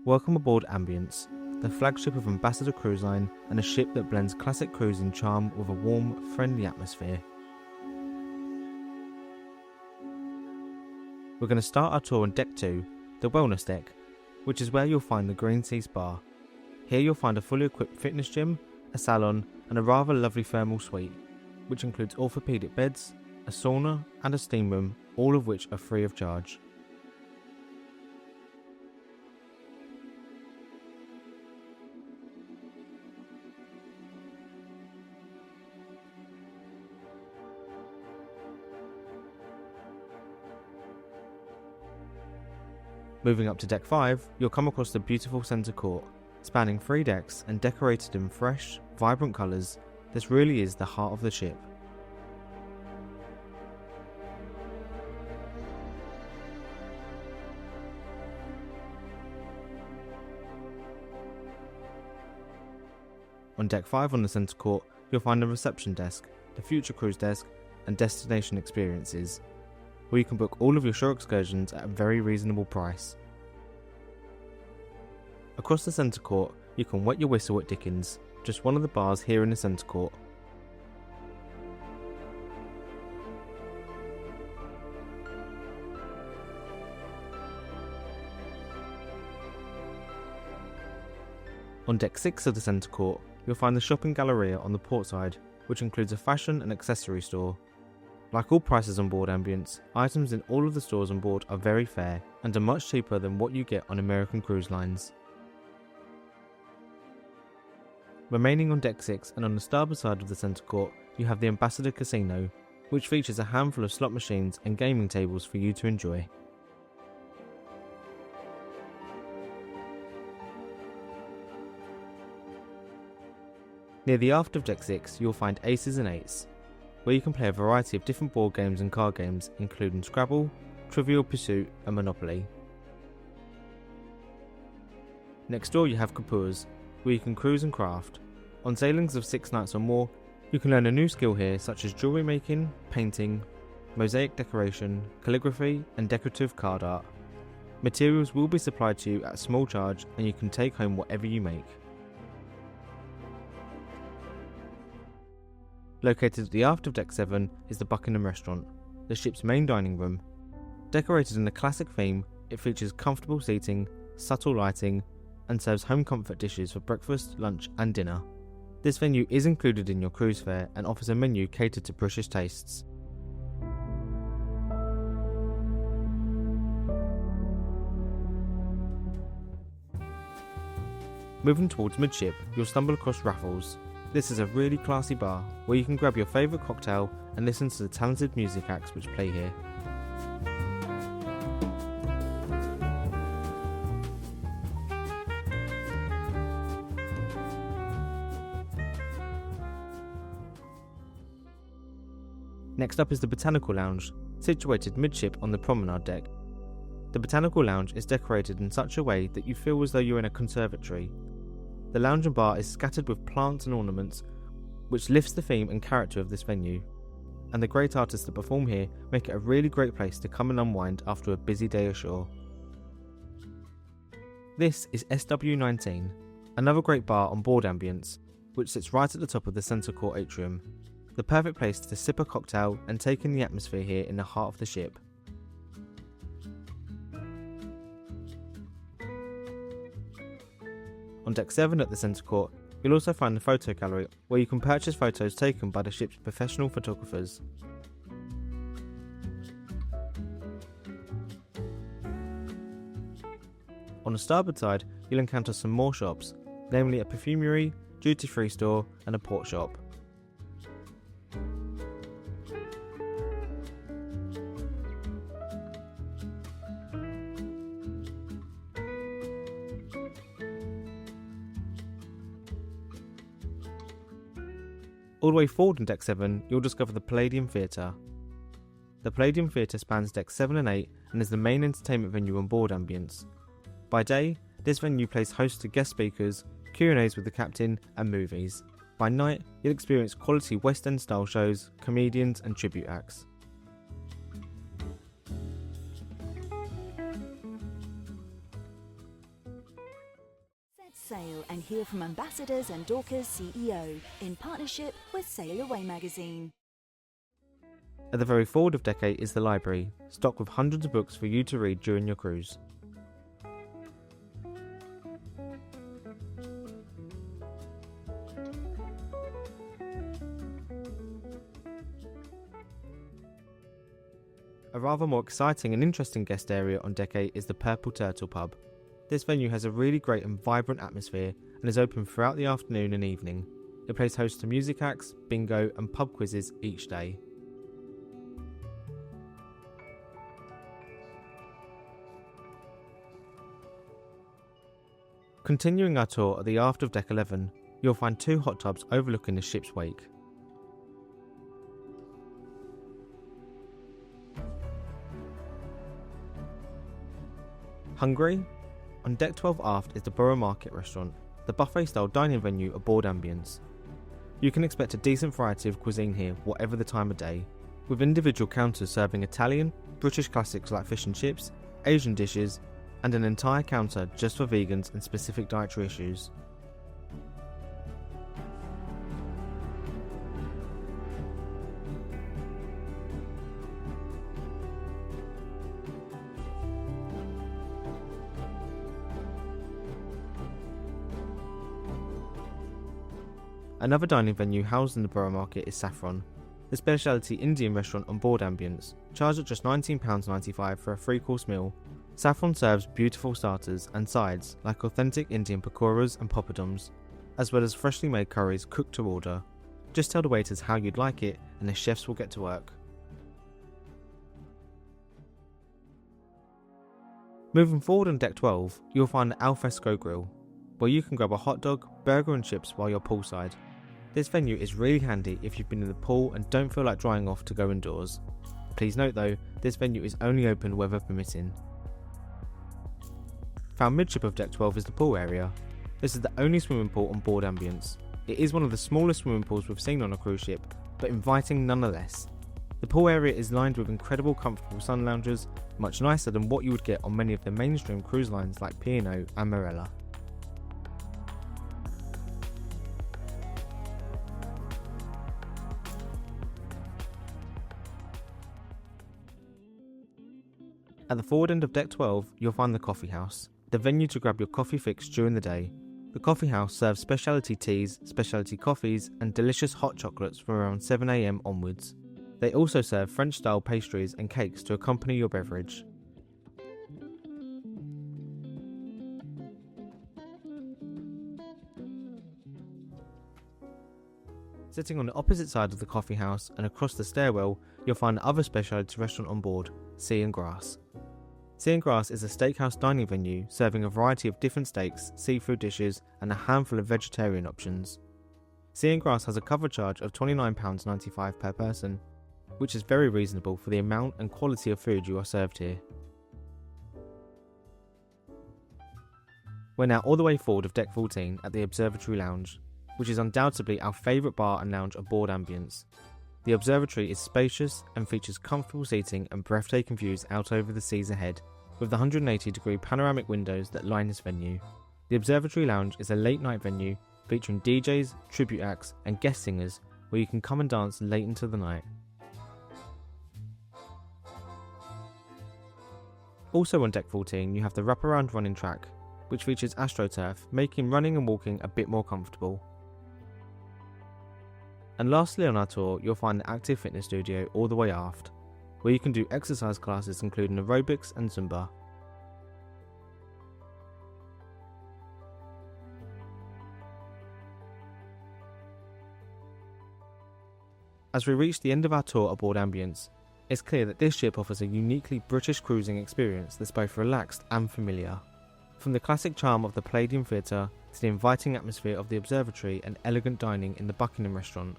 Welcome aboard Ambience, the flagship of Ambassador Cruise Line and a ship that blends classic cruising charm with a warm, friendly atmosphere. We're going to start our tour on Deck 2, the Wellness Deck, which is where you'll find the Green Sea Spa. Here you'll find a fully equipped fitness gym, a salon and a rather lovely thermal suite, which includes orthopaedic beds, a sauna and a steam room, all of which are free of charge. Moving up to Deck 5, you'll come across the beautiful centre court. Spanning 3 decks and decorated in fresh, vibrant colours, this really is the heart of the ship. On Deck 5 on the centre court, you'll find the reception desk, the future cruise desk and destination experiences, where you can book all of your shore excursions at a very reasonable price. Across the centre court, you can wet your whistle at Dickens, just one of the bars here in the centre court. On Deck 6 of the centre court, you'll find the shopping galleria on the port side, which includes a fashion and accessory store. Like all prices on board Ambience, items in all of the stores on board are very fair and are much cheaper than what you get on American cruise lines. Remaining on Deck 6 and on the starboard side of the centre court, you have the Ambassador Casino, which features a handful of slot machines and gaming tables for you to enjoy. Near the aft of Deck 6, you'll find Aces and Eights, where you can play a variety of different board games and card games, including Scrabble, Trivial Pursuit and Monopoly. Next door you have Kapurs, where you can cruise and craft. On sailings of 6 nights or more, you can learn a new skill here such as jewellery making, painting, mosaic decoration, calligraphy and decorative card art. Materials will be supplied to you at a small charge and you can take home whatever you make. Located at the aft of Deck 7 is the Buckingham Restaurant, the ship's main dining room. Decorated in a classic theme, it features comfortable seating, subtle lighting, and serves home comfort dishes for breakfast, lunch and dinner. This venue is included in your cruise fare and offers a menu catered to British tastes. Moving towards midship, you'll stumble across Raffles. This is a really classy bar where you can grab your favourite cocktail and listen to the talented music acts which play here. Next up is the Botanical Lounge, situated midship on the promenade deck. The Botanical Lounge is decorated in such a way that you feel as though you're in a conservatory. The lounge and bar is scattered with plants and ornaments, which lifts the theme and character of this venue, and the great artists that perform here make it a really great place to come and unwind after a busy day ashore. This is SW19, another great bar on board Ambience, which sits right at the top of the centre court atrium, the perfect place to sip a cocktail and take in the atmosphere here in the heart of the ship. On Deck 7 at the centre court, you'll also find the photo gallery where you can purchase photos taken by the ship's professional photographers. On the starboard side, you'll encounter some more shops, namely a perfumery, duty-free store and a port shop. All the way forward on Deck 7, you'll discover the Palladium Theatre. The Palladium Theatre spans Decks 7 and 8 and is the main entertainment venue on board Ambience. By day, this venue plays host to guest speakers, Q&As with the captain and movies. By night, you'll experience quality West End style shows, comedians and tribute acts. sail and hear from Ambassadors and Dorcas CEO in partnership with Sail Away magazine. At the very forward of Deck 8 is the library, stocked with hundreds of books for you to read during your cruise. A rather more exciting and interesting guest area on Deck 8 is the Purple Turtle pub. This venue has a really great and vibrant atmosphere and is open throughout the afternoon and evening. It plays host to music acts, bingo and pub quizzes each day. Continuing our tour at the aft of Deck 11, you'll find 2 hot tubs overlooking the ship's wake. Hungry? On Deck 12 aft is the Borough Market restaurant, the buffet-style dining venue aboard Ambience. You can expect a decent variety of cuisine here, whatever the time of day, with individual counters serving Italian, British classics like fish and chips, Asian dishes, and an entire counter just for vegans and specific dietary issues. Another dining venue housed in the Borough Market is Saffron, the specialty Indian restaurant on board Ambience, charged at just £19.95 for a 3-course meal. Saffron serves beautiful starters and sides like authentic Indian pakoras and poppadoms, as well as freshly made curries cooked to order. Just tell the waiters how you'd like it and the chefs will get to work. Moving forward on Deck 12, you'll find the Alfresco Grill, where you can grab a hot dog, burger and chips while you're poolside. This venue is really handy if you've been in the pool and don't feel like drying off to go indoors. Please note though, this venue is only open weather permitting. Found midship of Deck 12 is the pool area. This is the only swimming pool on board Ambience. It is one of the smallest swimming pools we've seen on a cruise ship, but inviting nonetheless. The pool area is lined with incredible comfortable sun loungers, much nicer than what you would get on many of the mainstream cruise lines like P&O and Marella. At the forward end of Deck 12, you'll find the Coffee House, the venue to grab your coffee fix during the day. The Coffee House serves specialty teas, specialty coffees and delicious hot chocolates from around 7 AM onwards. They also serve French-style pastries and cakes to accompany your beverage. Sitting on the opposite side of the coffee house and across the stairwell, you'll find the other specialty restaurant on board, Sea and Grass. Sea and Grass is a steakhouse dining venue serving a variety of different steaks, seafood dishes and a handful of vegetarian options. Sea and Grass has a cover charge of £29.95 per person, which is very reasonable for the amount and quality of food you are served here. We're now all the way forward of Deck 14 at the Observatory Lounge, which is undoubtedly our favourite bar and lounge aboard Ambience. The observatory is spacious and features comfortable seating and breathtaking views out over the seas ahead, with the 180-degree panoramic windows that line this venue. The Observatory Lounge is a late-night venue featuring DJs, tribute acts and guest singers where you can come and dance late into the night. Also on Deck 14 you have the wraparound running track, which features AstroTurf, making running and walking a bit more comfortable. And lastly on our tour, you'll find the active fitness studio all the way aft, where you can do exercise classes including aerobics and Zumba. As we reach the end of our tour aboard Ambience, it's clear that this ship offers a uniquely British cruising experience that's both relaxed and familiar. From the classic charm of the Palladium Theatre to the inviting atmosphere of the observatory and elegant dining in the Buckingham restaurant,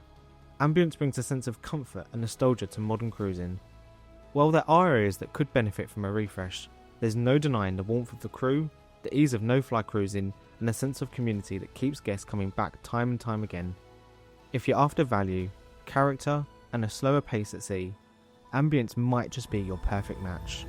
Ambience brings a sense of comfort and nostalgia to modern cruising. While there are areas that could benefit from a refresh, there's no denying the warmth of the crew, the ease of no-fly cruising, and the sense of community that keeps guests coming back time and time again. If you're after value, character, and a slower pace at sea, Ambience might just be your perfect match.